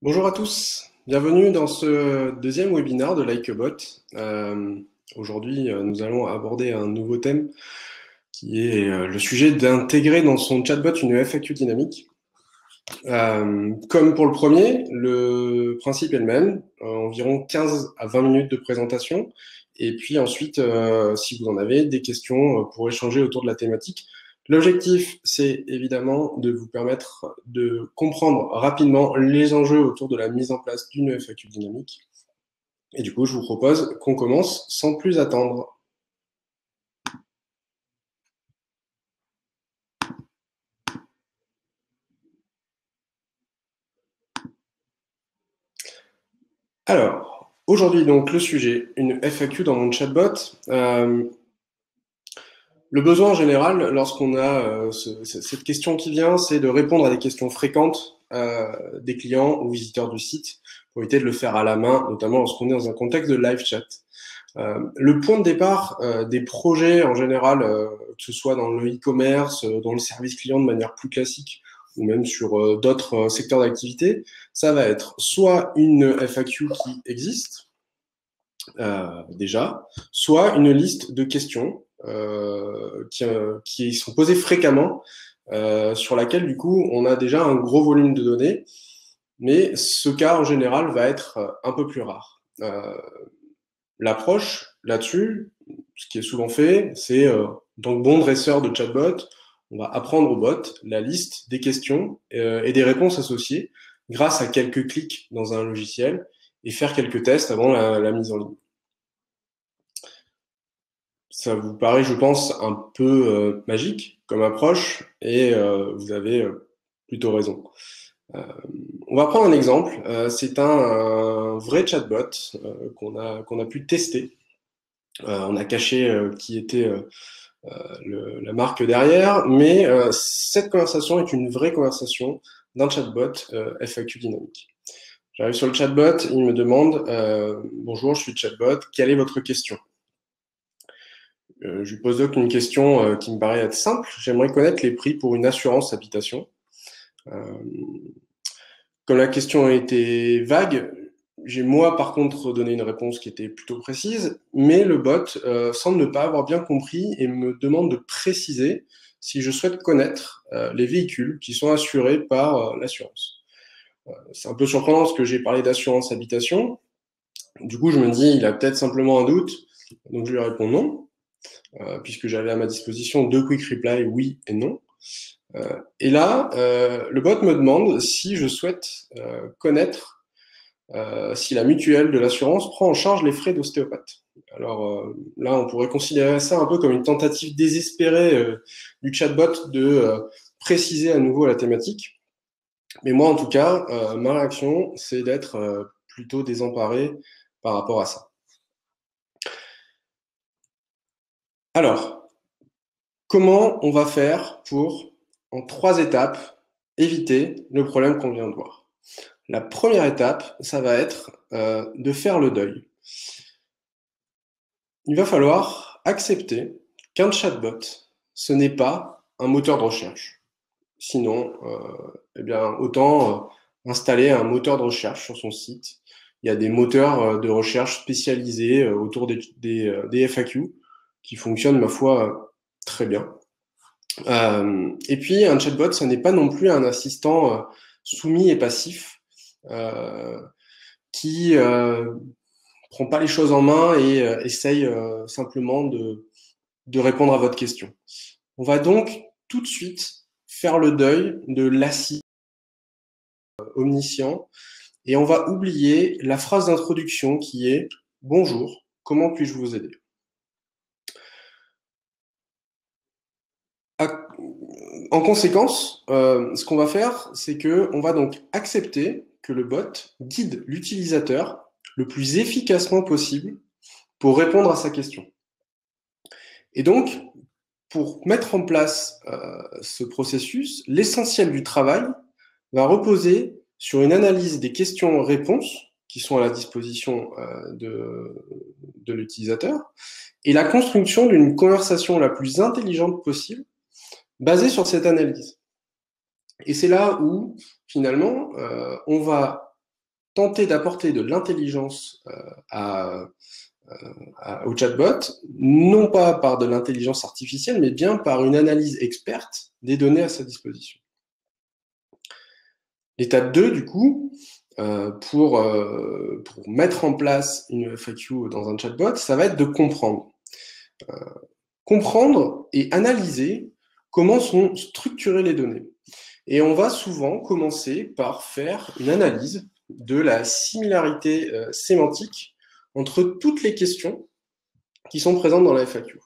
Bonjour à tous, bienvenue dans ce deuxième webinaire de Likebot. Aujourd'hui, nous allons aborder un nouveau thème qui est le sujet d'intégrer dans son chatbot une FAQ dynamique. Comme pour le premier, le principe est le même, environ 15 à 20 minutes de présentation, et puis ensuite, si vous en avez, des questions pour échanger autour de la thématique. L'objectif, c'est évidemment de vous permettre de comprendre rapidement les enjeux autour de la mise en place d'une FAQ dynamique. Et du coup, je vous propose qu'on commence sans plus attendre. Alors, aujourd'hui, donc, le sujet, une FAQ dans mon chatbot. Le besoin en général, lorsqu'on a cette question qui vient, c'est de répondre à des questions fréquentes des clients ou visiteurs du site pour éviter de le faire à la main, notamment lorsqu'on est dans un contexte de live chat. Le point de départ des projets en général, que ce soit dans le e-commerce, dans le service client de manière plus classique, ou même sur d'autres secteurs d'activité, ça va être soit une FAQ qui existe déjà, soit une liste de questions qui sont posées fréquemment, sur laquelle du coup on a déjà un gros volume de données, mais ce cas en général va être un peu plus rare. L'approche là-dessus, ce qui est souvent fait, c'est dans le bon dresseur de chatbot, on va apprendre au bot la liste des questions et des réponses associées grâce à quelques clics dans un logiciel et faire quelques tests avant la mise en ligne. Ça vous paraît, je pense, un peu magique comme approche et vous avez plutôt raison. On va prendre un exemple. C'est un vrai chatbot qu'on a pu tester. On a caché qui était la marque derrière, mais cette conversation est une vraie conversation d'un chatbot FAQ dynamique. J'arrive sur le chatbot, il me demande bonjour, je suis chatbot, quelle est votre question? Je lui pose donc une question qui me paraît être simple. J'aimerais connaître les prix pour une assurance habitation. Comme la question a été vague, j'ai moi par contre donné une réponse qui était plutôt précise, mais le bot semble ne pas avoir bien compris et me demande de préciser si je souhaite connaître les véhicules qui sont assurés par l'assurance. C'est un peu surprenant parce que j'ai parlé d'assurance habitation. Du coup, je me dis, il a peut-être simplement un doute, donc je lui réponds non. Puisque j'avais à ma disposition deux quick reply oui et non. Et là, le bot me demande si je souhaite connaître si la mutuelle de l'assurance prend en charge les frais d'ostéopathe. Alors là, on pourrait considérer ça un peu comme une tentative désespérée du chatbot de préciser à nouveau la thématique. Mais moi, en tout cas, ma réaction, c'est d'être plutôt désemparé par rapport à ça. Alors, comment on va faire pour, en 3 étapes, éviter le problème qu'on vient de voir? La première étape, ça va être de faire le deuil. Il va falloir accepter qu'un chatbot, ce n'est pas un moteur de recherche. Sinon, eh bien, autant installer un moteur de recherche sur son site. Il y a des moteurs de recherche spécialisés autour des FAQ qui fonctionnent, ma foi, très bien. Et puis, un chatbot, ça n'est pas non plus un assistant soumis et passif qui prend pas les choses en main et essaye simplement de répondre à votre question. On va donc tout de suite faire le deuil de l'assistant omniscient et on va oublier la phrase d'introduction qui est « Bonjour, comment puis-je vous aider ?» En conséquence, ce qu'on va faire, c'est qu'on va donc accepter que le bot guide l'utilisateur le plus efficacement possible pour répondre à sa question. Et donc, pour mettre en place ce processus, l'essentiel du travail va reposer sur une analyse des questions-réponses qui sont à la disposition de l'utilisateur et la construction d'une conversation la plus intelligente possible basée sur cette analyse. Et c'est là où, finalement, on va tenter d'apporter de l'intelligence au chatbot, non pas par de l'intelligence artificielle, mais bien par une analyse experte des données à sa disposition. L'étape 2, du coup, pour mettre en place une FAQ dans un chatbot, ça va être de comprendre. Comprendre et analyser comment sont structurées les données. Et on va souvent commencer par faire une analyse de la similarité sémantique entre toutes les questions qui sont présentes dans la FAQ.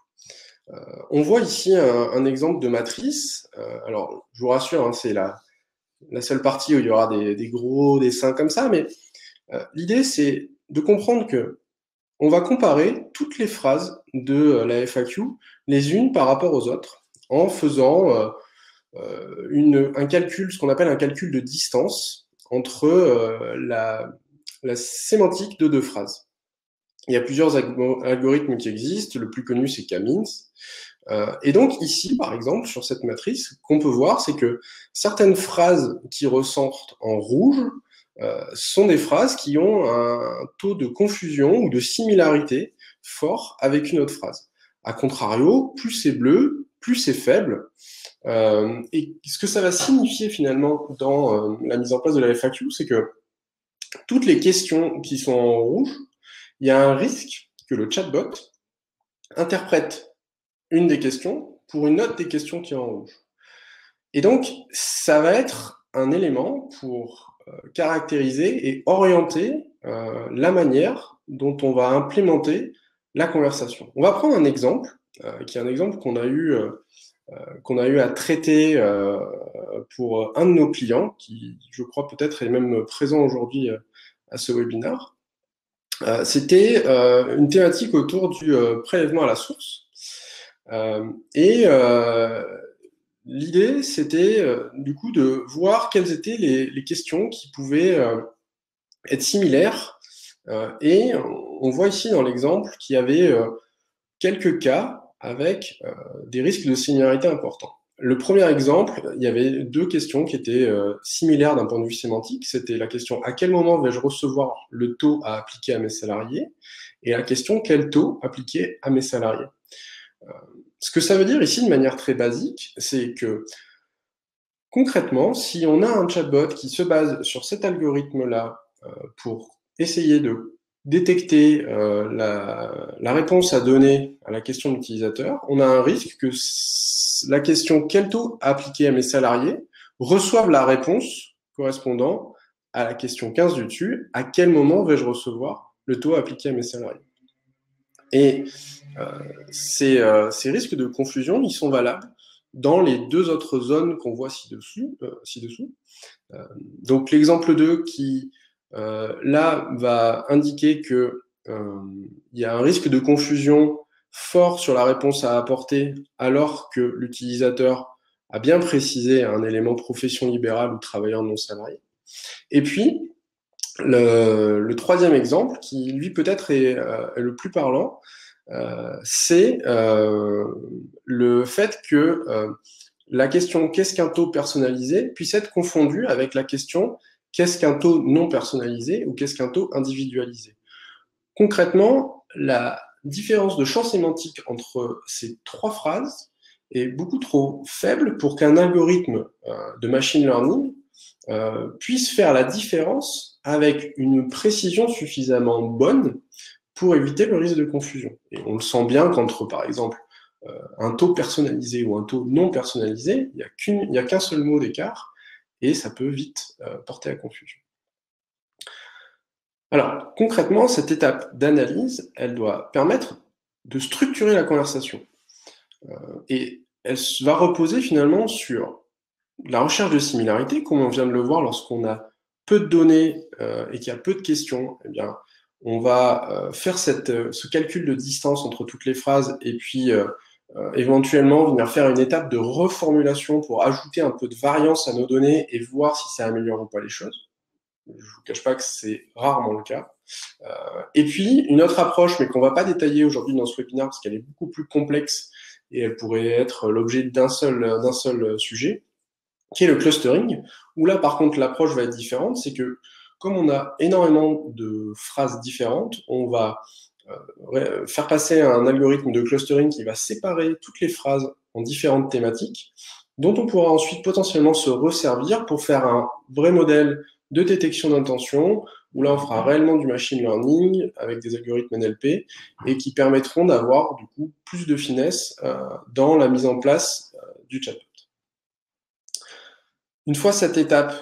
On voit ici un exemple de matrice. Alors, je vous rassure, hein, c'est la seule partie où il y aura des gros dessins comme ça, mais l'idée, c'est de comprendre que on va comparer toutes les phrases de la FAQ les unes par rapport aux autres en faisant un calcul, ce qu'on appelle un calcul de distance entre la sémantique de deux phrases. Il y a plusieurs algorithmes qui existent, le plus connu c'est K-means. Et donc ici, par exemple, sur cette matrice, qu'on peut voir, c'est que certaines phrases qui ressortent en rouge sont des phrases qui ont un taux de confusion ou de similarité fort avec une autre phrase. A contrario, plus c'est bleu, plus c'est faible. Et ce que ça va signifier finalement dans la mise en place de la FAQ, c'est que toutes les questions qui sont en rouge, il y a un risque que le chatbot interprète une des questions pour une autre des questions qui est en rouge. Et donc, ça va être un élément pour caractériser et orienter la manière dont on va implémenter la conversation. On va prendre un exemple, qui est un exemple qu'on a eu à traiter pour un de nos clients, qui, je crois, peut-être est même présent aujourd'hui à ce webinaire. C'était une thématique autour du prélèvement à la source. L'idée, c'était du coup de voir quelles étaient les questions qui pouvaient être similaires. Et on voit ici dans l'exemple qu'il y avait quelques cas avec des risques de similarité importants. Le premier exemple, il y avait deux questions qui étaient similaires d'un point de vue sémantique. C'était la question « À quel moment vais-je recevoir le taux à appliquer à mes salariés ?» et la question « Quel taux appliquer à mes salariés ?» Ce que ça veut dire ici, de manière très basique, c'est que concrètement, si on a un chatbot qui se base sur cet algorithme-là pour essayer de détecter la réponse à donner à la question de l'utilisateur, on a un risque que la question « Quel taux appliquer à mes salariés ?» reçoive la réponse correspondant à la question 15 du dessus « À quel moment vais-je recevoir le taux appliqué à mes salariés ?» Et ces risques de confusion, ils sont valables dans les deux autres zones qu'on voit ci-dessous. Donc l'exemple 2 qui, là, va indiquer que il y a un risque de confusion fort sur la réponse à apporter alors que l'utilisateur a bien précisé un élément profession libérale ou travailleur non salarié. Et puis, le troisième exemple, qui lui peut-être est le plus parlant, c'est le fait que la question « qu'est-ce qu'un taux personnalisé ?» puisse être confondue avec la question « qu'est-ce qu'un taux non personnalisé » ou « qu'est-ce qu'un taux individualisé ?» Concrètement, la différence de champ sémantique entre ces trois phrases est beaucoup trop faible pour qu'un algorithme de machine learning puisse faire la différence avec une précision suffisamment bonne pour éviter le risque de confusion. Et on le sent bien qu'entre, par exemple, un taux personnalisé ou un taux non personnalisé, il n'y a qu'un seul mot d'écart, et ça peut vite porter à confusion. Alors, concrètement, cette étape d'analyse, elle doit permettre de structurer la conversation. Et elle va reposer finalement sur la recherche de similarité, comme on vient de le voir lorsqu'on a peu de données et qu'il y a peu de questions, eh bien, on va faire ce calcul de distance entre toutes les phrases et puis éventuellement venir faire une étape de reformulation pour ajouter un peu de variance à nos données et voir si ça améliore ou pas les choses. Je ne vous cache pas que c'est rarement le cas. Et puis, une autre approche, mais qu'on ne va pas détailler aujourd'hui dans ce webinaire parce qu'elle est beaucoup plus complexe et elle pourrait être l'objet d'un seul sujet, qui est le clustering, où là, par contre, l'approche va être différente. C'est que comme on a énormément de phrases différentes, on va faire passer un algorithme de clustering qui va séparer toutes les phrases en différentes thématiques, dont on pourra ensuite potentiellement se resservir pour faire un vrai modèle de détection d'intention, où là on fera réellement du machine learning avec des algorithmes NLP, et qui permettront d'avoir du coup plus de finesse dans la mise en place du chatbot. Une fois cette étape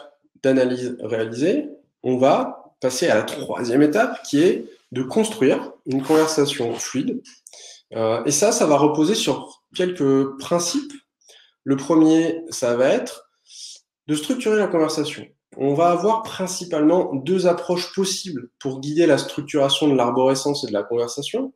d'analyse réalisée, on va passer à la troisième étape qui est de construire une conversation fluide. Et ça va reposer sur quelques principes. Le premier, ça va être de structurer la conversation. On va avoir principalement deux approches possibles pour guider la structuration de l'arborescence et de la conversation.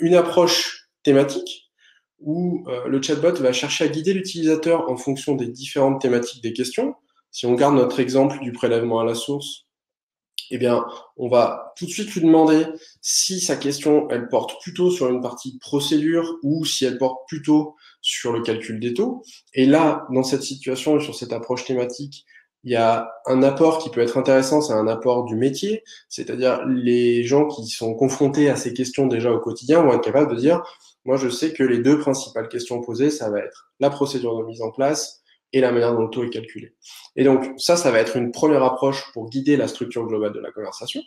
Une approche thématique, où le chatbot va chercher à guider l'utilisateur en fonction des différentes thématiques des questions. Si on garde notre exemple du prélèvement à la source, eh bien, on va tout de suite lui demander si sa question, elle porte plutôt sur une partie procédure ou si elle porte plutôt sur le calcul des taux. Et là, dans cette situation et sur cette approche thématique, il y a un apport qui peut être intéressant, c'est un apport du métier, c'est-à-dire les gens qui sont confrontés à ces questions déjà au quotidien vont être capables de dire « moi je sais que les deux principales questions posées, ça va être la procédure de mise en place et la manière dont le taux est calculé ». Et donc, ça va être une première approche pour guider la structure globale de la conversation.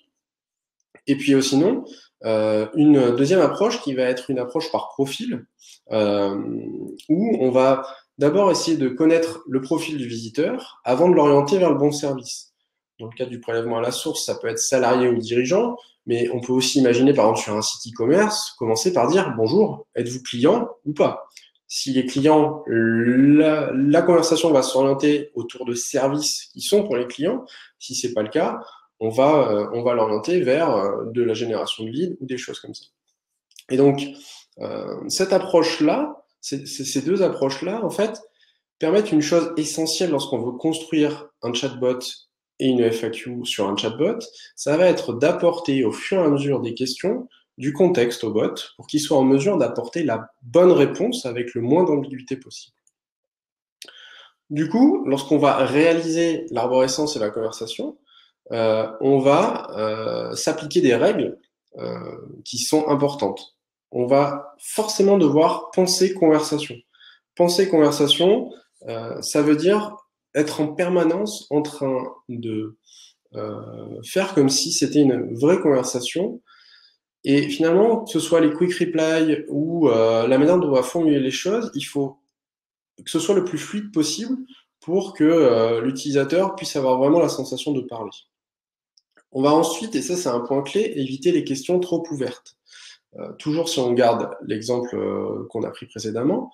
Et puis sinon, une deuxième approche qui va être une approche par profil, où on va d'abord essayer de connaître le profil du visiteur avant de l'orienter vers le bon service. Dans le cas du prélèvement à la source, ça peut être salarié ou dirigeant, mais on peut aussi imaginer, par exemple, sur un site e-commerce, commencer par dire « Bonjour, êtes-vous client ou pas ?» Si les clients, la conversation va s'orienter autour de services qui sont pour les clients. Si c'est pas le cas, on va l'orienter vers de la génération de leads ou des choses comme ça. Et donc, cette approche-là, ces deux approches-là, en fait, permettent une chose essentielle lorsqu'on veut construire un chatbot et une FAQ sur un chatbot, ça va être d'apporter au fur et à mesure des questions du contexte au bot pour qu'il soit en mesure d'apporter la bonne réponse avec le moins d'ambiguïté possible. Du coup, lorsqu'on va réaliser l'arborescence et la conversation, on va s'appliquer des règles qui sont importantes. On va forcément devoir penser conversation. Penser conversation, ça veut dire être en permanence en train de faire comme si c'était une vraie conversation. Et finalement, que ce soit les quick replies ou la manière dont on va formuler les choses, il faut que ce soit le plus fluide possible pour que l'utilisateur puisse avoir vraiment la sensation de parler. On va ensuite, et ça c'est un point clé, éviter les questions trop ouvertes. Toujours si on garde l'exemple qu'on a pris précédemment,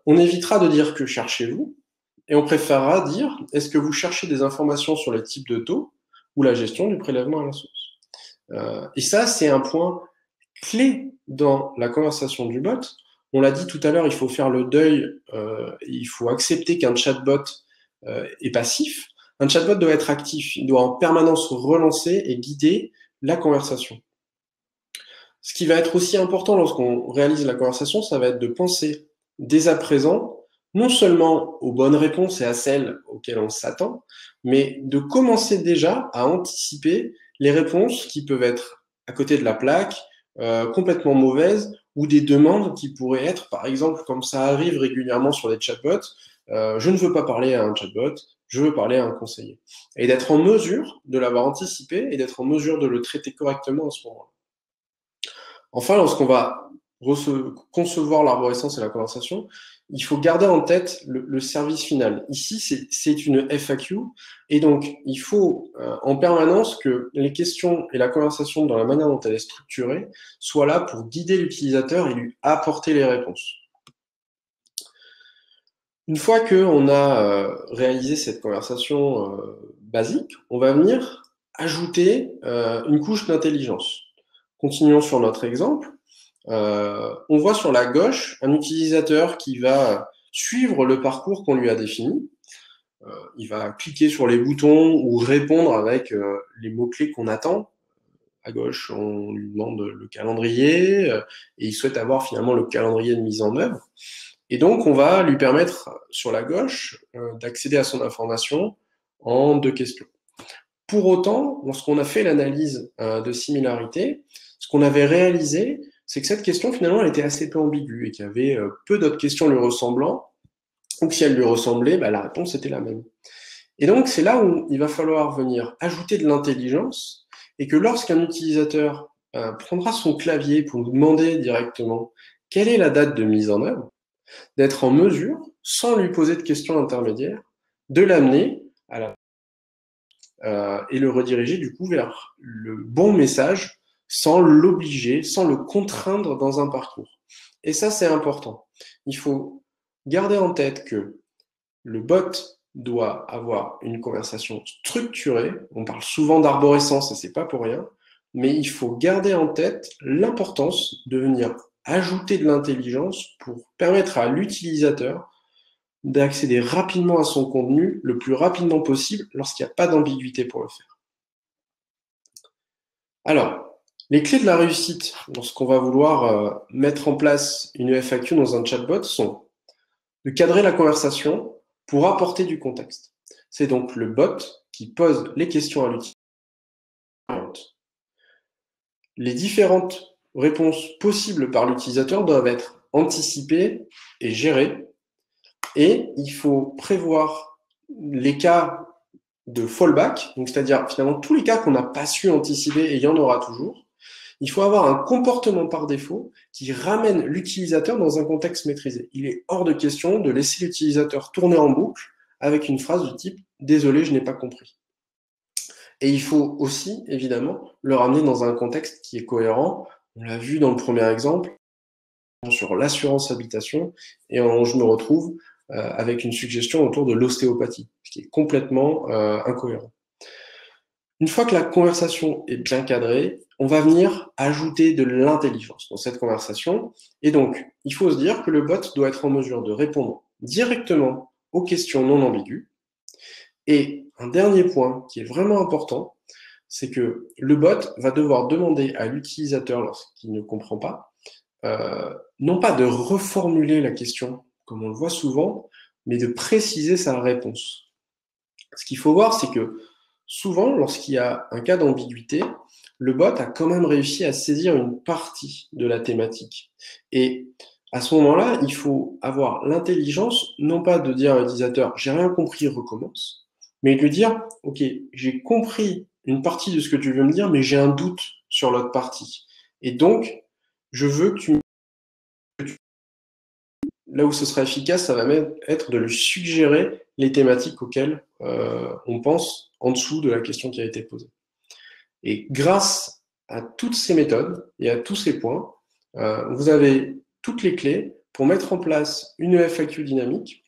on évitera de dire que cherchez-vous, et on préférera dire est-ce que vous cherchez des informations sur les types de taux ou la gestion du prélèvement à la source. Et ça, c'est un point clé dans la conversation du bot. On l'a dit tout à l'heure, il faut faire le deuil, il faut accepter qu'un chatbot est passif. Un chatbot doit être actif, il doit en permanence relancer et guider la conversation. Ce qui va être aussi important lorsqu'on réalise la conversation, ça va être de penser dès à présent, non seulement aux bonnes réponses et à celles auxquelles on s'attend, mais de commencer déjà à anticiper les réponses qui peuvent être à côté de la plaque, complètement mauvaises, ou des demandes qui pourraient être, par exemple, comme ça arrive régulièrement sur les chatbots, je ne veux pas parler à un chatbot, je veux parler à un conseiller. Et d'être en mesure de l'avoir anticipé et d'être en mesure de le traiter correctement à ce moment-là. Enfin, lorsqu'on va concevoir l'arborescence et la conversation, il faut garder en tête le service final. Ici, c'est une FAQ, et donc il faut en permanence que les questions et la conversation, dans la manière dont elle est structurée, soient là pour guider l'utilisateur et lui apporter les réponses. Une fois qu'on a réalisé cette conversation basique, on va venir ajouter une couche d'intelligence. Continuons sur notre exemple. On voit sur la gauche un utilisateur qui va suivre le parcours qu'on lui a défini. Il va cliquer sur les boutons ou répondre avec les mots-clés qu'on attend. À gauche, on lui demande le calendrier et il souhaite avoir finalement le calendrier de mise en œuvre. Et donc, on va lui permettre sur la gauche d'accéder à son information en deux questions. Pour autant, lorsqu'on a fait l'analyse de similarité, ce qu'on avait réalisé, c'est que cette question, finalement, elle était assez peu ambiguë et qu'il y avait peu d'autres questions lui ressemblant, ou que si elle lui ressemblait, bah, la réponse était la même. Et donc, c'est là où il va falloir venir ajouter de l'intelligence et que lorsqu'un utilisateur prendra son clavier pour nous demander directement quelle est la date de mise en œuvre, d'être en mesure, sans lui poser de questions intermédiaires, de l'amener à la et le rediriger du coup vers le bon message sans l'obliger, sans le contraindre dans un parcours. Et ça, c'est important. Il faut garder en tête que le bot doit avoir une conversation structurée. On parle souvent d'arborescence et c'est pas pour rien, mais il faut garder en tête l'importance de venir ajouter de l'intelligence pour permettre à l'utilisateur d'accéder rapidement à son contenu le plus rapidement possible lorsqu'il n'y a pas d'ambiguïté pour le faire. Alors, les clés de la réussite lorsqu'on va vouloir mettre en place une FAQ dans un chatbot sont de cadrer la conversation pour apporter du contexte. C'est donc le bot qui pose les questions à l'utilisateur. Les différentes réponses possibles par l'utilisateur doivent être anticipées et gérées. Et il faut prévoir les cas de fallback, donc c'est-à-dire finalement tous les cas qu'on n'a pas su anticiper, et il y en aura toujours. Il faut avoir un comportement par défaut qui ramène l'utilisateur dans un contexte maîtrisé. Il est hors de question de laisser l'utilisateur tourner en boucle avec une phrase du type « Désolé, je n'ai pas compris ». Et il faut aussi, évidemment, le ramener dans un contexte qui est cohérent. On l'a vu dans le premier exemple, sur l'assurance habitation, et je me retrouve avec une suggestion autour de l'ostéopathie, ce qui est complètement incohérent. Une fois que la conversation est bien cadrée, on va venir ajouter de l'intelligence dans cette conversation. Et donc, il faut se dire que le bot doit être en mesure de répondre directement aux questions non ambiguës. Et un dernier point qui est vraiment important, c'est que le bot va devoir demander à l'utilisateur, lorsqu'il ne comprend pas, non pas de reformuler la question, comme on le voit souvent, mais de préciser sa réponse. Ce qu'il faut voir, c'est que souvent, lorsqu'il y a un cas d'ambiguïté, le bot a quand même réussi à saisir une partie de la thématique. Et à ce moment-là, il faut avoir l'intelligence, non pas de dire à l'utilisateur « j'ai rien compris, recommence », mais de lui dire « ok, j'ai compris une partie de ce que tu veux me dire, mais j'ai un doute sur l'autre partie. Et donc, je veux que tu... » Là où ce sera efficace, ça va même être de lui suggérer les thématiques auxquelles on pense en dessous de la question qui a été posée. Et grâce à toutes ces méthodes et à tous ces points, vous avez toutes les clés pour mettre en place une FAQ dynamique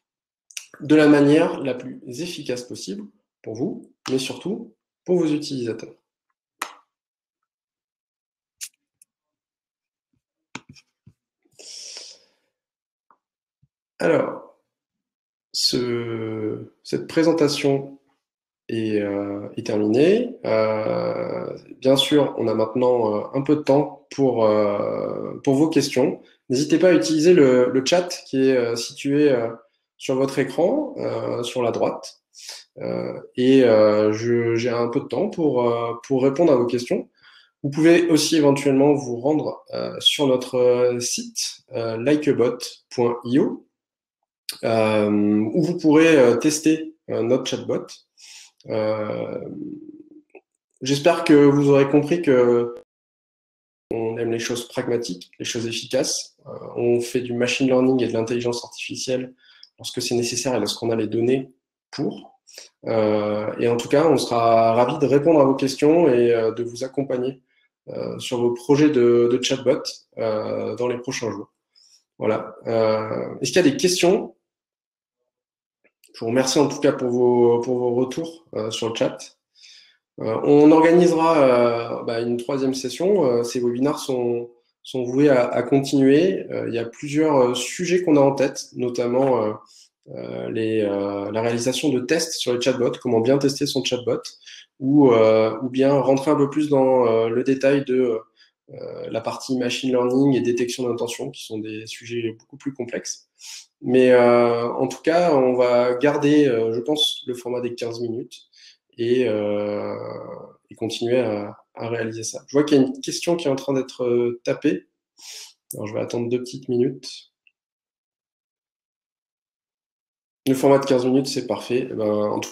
de la manière la plus efficace possible pour vous, mais surtout pour vos utilisateurs. Alors, cette présentation est terminée. Bien sûr, on a maintenant un peu de temps pour vos questions. N'hésitez pas à utiliser le chat qui est situé sur votre écran, sur la droite. J'ai un peu de temps pour répondre à vos questions. Vous pouvez aussi éventuellement vous rendre sur notre site likebot.io où vous pourrez tester notre chatbot. J'espère que vous aurez compris que on aime les choses pragmatiques, les choses efficaces. On fait du machine learning et de l'intelligence artificielle lorsque c'est nécessaire et lorsqu'on a les données pour. Et en tout cas, on sera ravis de répondre à vos questions et de vous accompagner sur vos projets de chatbot dans les prochains jours. Voilà. Est-ce qu'il y a des questions? Je vous remercie en tout cas pour vos retours sur le chat. On organisera une troisième session. Ces webinaires sont voués à continuer. Il y a plusieurs sujets qu'on a en tête, notamment la réalisation de tests sur les chatbots, comment bien tester son chatbot, ou bien rentrer un peu plus dans le détail de la partie machine learning et détection d'intention, qui sont des sujets beaucoup plus complexes. Mais en tout cas, on va garder, je pense, le format des 15 minutes. et continuer à réaliser ça. Je vois qu'il y a une question qui est en train d'être tapée. Alors, je vais attendre 2 petites minutes. Le format de 15 minutes, c'est parfait. Eh ben, en tout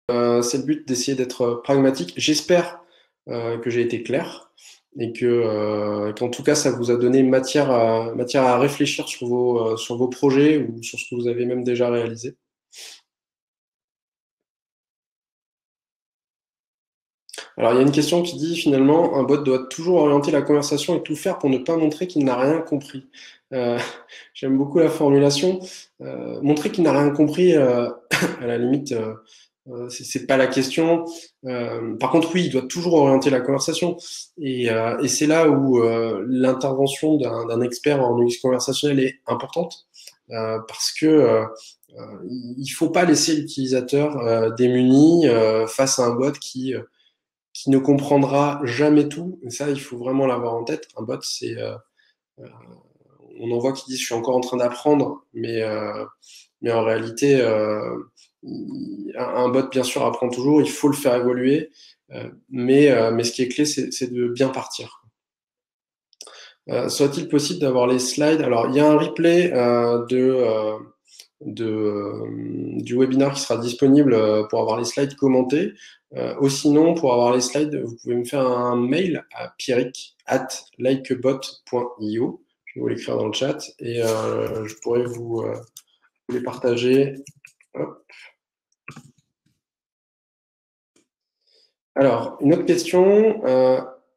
cas, c'est le but d'essayer d'être pragmatique. J'espère que j'ai été clair et qu'en tout cas, ça vous a donné matière à réfléchir sur vos projets ou sur ce que vous avez même déjà réalisé. Alors, il y a une question qui dit finalement, un bot doit toujours orienter la conversation et tout faire pour ne pas montrer qu'il n'a rien compris. Euh, J'aime beaucoup la formulation. Montrer qu'il n'a rien compris, à la limite, c'est pas la question. Par contre, oui, il doit toujours orienter la conversation. Et c'est là où l'intervention d'un expert en UX conversationnel est importante, parce que il faut pas laisser l'utilisateur démuni face à un bot qui ne comprendra jamais tout. Et ça, il faut vraiment l'avoir en tête. Un bot, on en voit qui disent je suis encore en train d'apprendre, mais en réalité, un bot, bien sûr, apprend toujours. Il faut le faire évoluer. Mais ce qui est clé, c'est de bien partir. Soit-il possible d'avoir les slides? Alors, il y a un replay du webinaire qui sera disponible pour avoir les slides commentés. Ou sinon, pour avoir les slides, vous pouvez me faire un mail à pierrick@likebot.io. Je vais vous l'écrire dans le chat et je pourrais vous les partager. Hop. Alors, une autre question.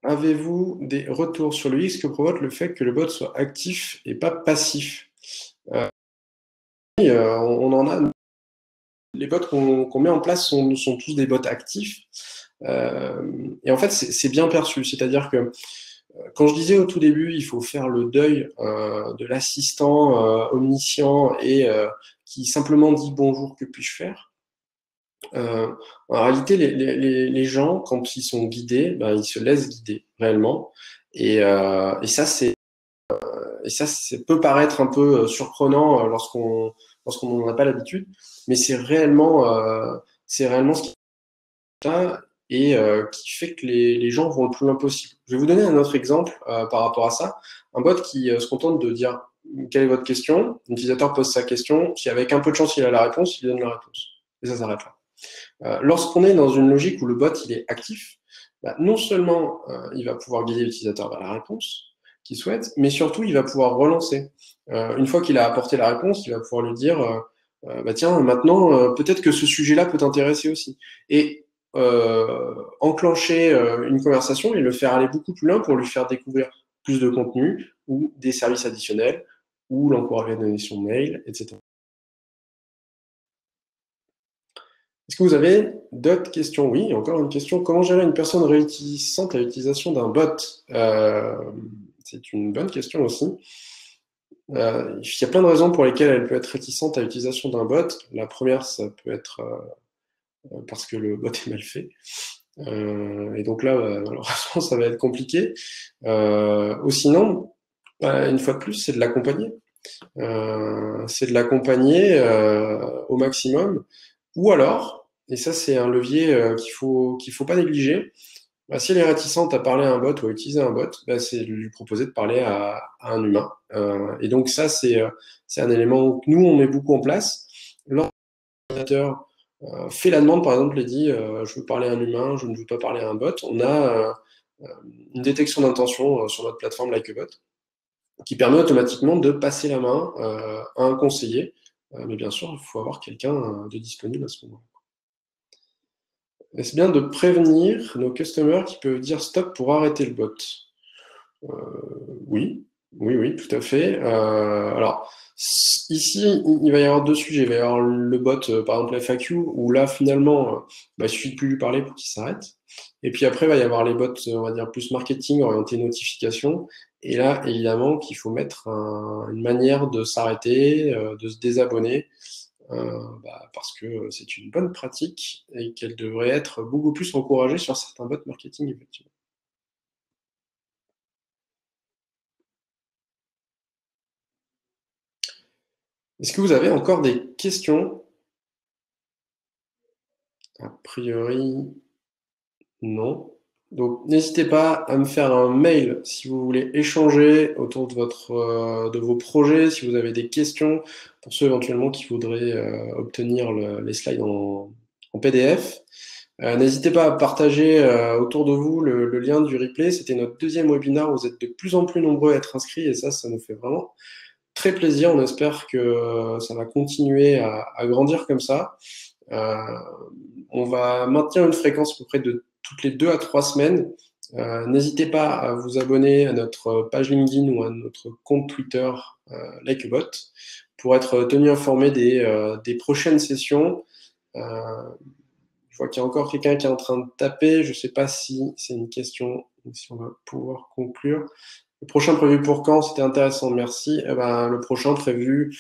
Avez-vous des retours sur le X que provoque le fait que le bot soit actif et pas passif? Oui, on en a. Les bots qu'on met en place sont tous des bots actifs. Et en fait, c'est bien perçu. C'est-à-dire que quand je disais au tout début, il faut faire le deuil de l'assistant omniscient et qui simplement dit bonjour, que puis-je faire? En réalité, les gens, quand ils sont guidés, ben, ils se laissent guider réellement. Et ça, ça peut paraître un peu surprenant lorsqu'on n'en a pas l'habitude, mais c'est réellement ce qui est là et qui fait que les gens vont le plus loin possible. Je vais vous donner un autre exemple par rapport à ça. Un bot qui se contente de dire quelle est votre question, l'utilisateur pose sa question, si avec un peu de chance il a la réponse, il donne la réponse. Et ça s'arrête là. Lorsqu'on est dans une logique où le bot il est actif, bah, non seulement il va pouvoir guider l'utilisateur vers la réponse qu'il souhaite, mais surtout il va pouvoir relancer. Une fois qu'il a apporté la réponse, il va pouvoir lui dire bah, tiens, maintenant peut-être que ce sujet-là peut t'intéresser aussi. Et enclencher une conversation et le faire aller beaucoup plus loin pour lui faire découvrir plus de contenu ou des services additionnels ou l'encourager à donner son mail, etc. Est-ce que vous avez d'autres questions? Oui, encore une question. Comment gérer une personne réticente à l'utilisation d'un bot? C'est une bonne question aussi. Il y a plein de raisons pour lesquelles elle peut être réticente à l'utilisation d'un bot. La première, ça peut être parce que le bot est mal fait. Et donc là, malheureusement, ça va être compliqué. Ou sinon, une fois de plus, c'est de l'accompagner. C'est de l'accompagner au maximum. Ou alors, et ça c'est un levier qu'il faut pas négliger, bah, si elle est réticente à parler à un bot ou à utiliser un bot, bah, c'est de lui proposer de parler à un humain. Et donc ça c'est un élément que nous on met beaucoup en place. L'ordinateur fait la demande par exemple et dit je veux parler à un humain, je ne veux pas parler à un bot. On a une détection d'intention sur notre plateforme Likebot qui permet automatiquement de passer la main à un conseiller. Mais bien sûr, il faut avoir quelqu'un de disponible à ce moment-là. Est-ce bien de prévenir nos customers qui peuvent dire stop pour arrêter le bot? Oui, oui, tout à fait. Alors, ici, il va y avoir deux sujets. Il va y avoir le bot, par exemple FAQ, où là, finalement, bah, il suffit de plus lui parler pour qu'il s'arrête. Et puis après, il va y avoir les bots, on va dire, plus marketing, orientés notification. Et là, évidemment, qu'il faut mettre une manière de s'arrêter, de se désabonner, bah, parce que c'est une bonne pratique et qu'elle devrait être beaucoup plus encouragée sur certains bots marketing, effectivement. Est-ce que vous avez encore des questions? A priori, non. Donc, n'hésitez pas à me faire un mail si vous voulez échanger autour de vos projets, si vous avez des questions, pour ceux éventuellement qui voudraient obtenir les slides en PDF. N'hésitez pas à partager autour de vous le lien du replay. C'était notre deuxième webinaire. Vous êtes de plus en plus nombreux à être inscrits et ça nous fait vraiment très plaisir. On espère que ça va continuer à grandir comme ça. On va maintenir une fréquence à peu près de toutes les 2 à 3 semaines. N'hésitez pas à vous abonner à notre page LinkedIn ou à notre compte Twitter Likebot pour être tenu informé des prochaines sessions. Je vois qu'il y a encore quelqu'un qui est en train de taper. Je ne sais pas si c'est une question ou si on va pouvoir conclure. Le prochain prévu pour quand? C'était intéressant, merci. Eh ben, le prochain prévu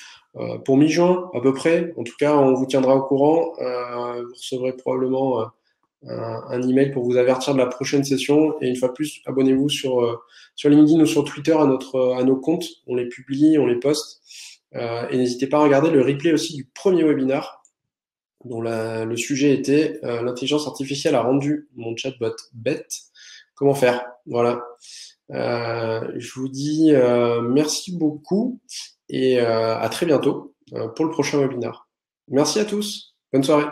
pour mi-juin à peu près. En tout cas, on vous tiendra au courant. Vous recevrez probablement un email pour vous avertir de la prochaine session. Et une fois de plus, abonnez-vous sur LinkedIn ou sur Twitter à nos comptes. On les publie, on les poste. Et n'hésitez pas à regarder le replay aussi du premier webinar dont le sujet était l'intelligence artificielle a rendu mon chatbot bête. Comment faire? Voilà. Je vous dis merci beaucoup et à très bientôt pour le prochain webinaire. Merci à tous. Bonne soirée.